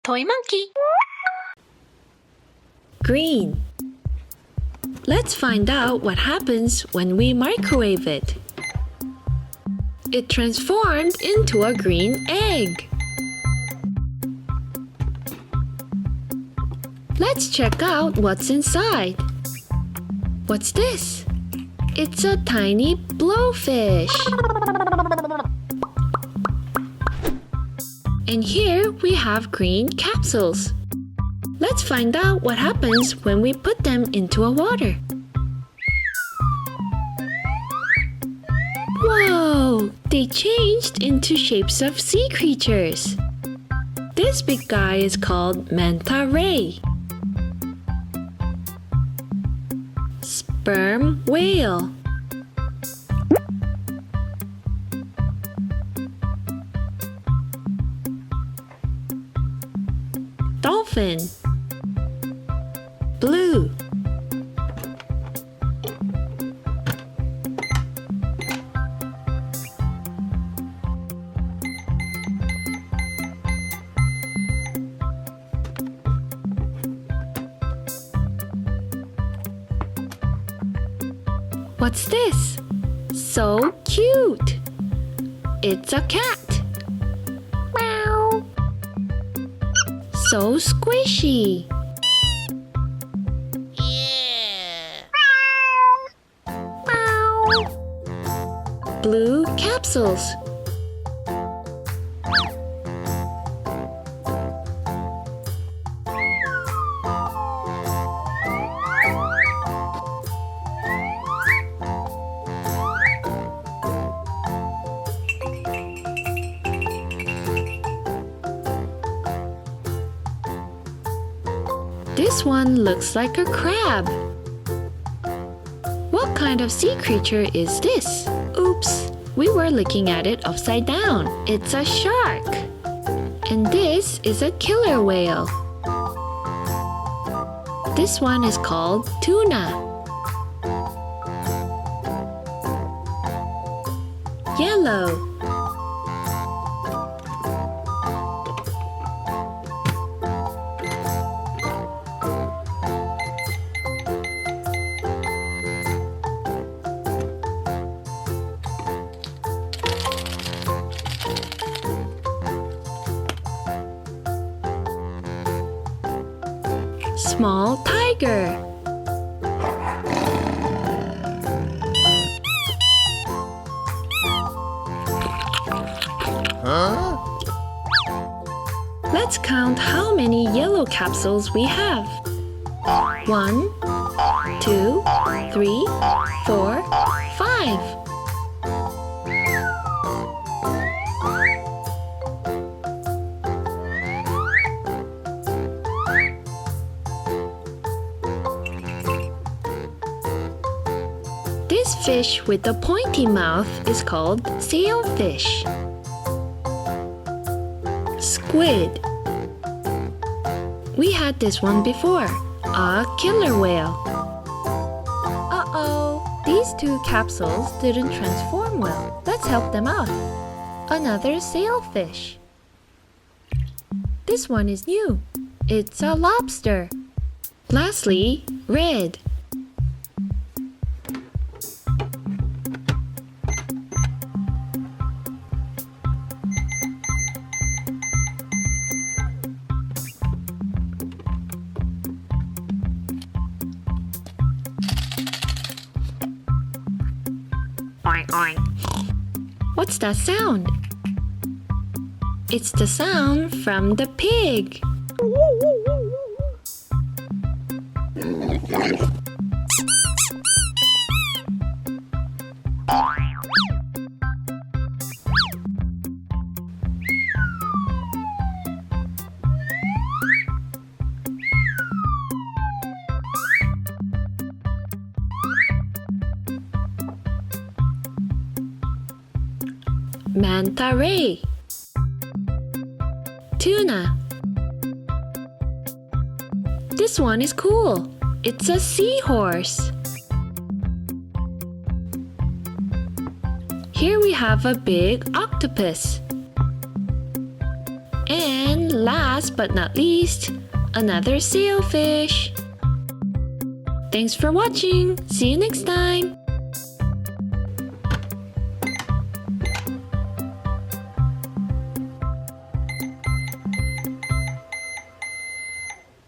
Toy monkey. Green. Let's find out what happens when we microwave it. It transformed into a green egg. Let's check out what's inside. What's this? It's a tiny blowfish. And here we have green capsules. Let's find out what happens when we put them into a water. Whoa! They changed into shapes of sea creatures. This big guy is called manta ray. Sperm whale. Dolphin. Blue. What's this? So cute! It's a cat. Meow. So squishy. Yeah. Meow. Blue capsules. This one looks like a crab. What kind of sea creature is this? Oops, we were looking at it upside down. It's a shark. And this is a killer whale. This one is called tuna. Yellow. Small tiger. Huh? Let's count how many yellow capsules we have. 1, 2, 3, 4, 5. This fish with the pointy mouth is called sailfish. Squid. We had this one before, a killer whale. Uh-oh, these two capsules didn't transform well. Let's help them out. Another sailfish. This one is new. It's a lobster. Lastly, red. Oink, oink. What's that sound? It's the sound from the pig. Manta ray. Tuna. This one is cool. It's a seahorse. Here we have a big octopus. And last but not least, another sailfish. Thanks for watching. See you next time.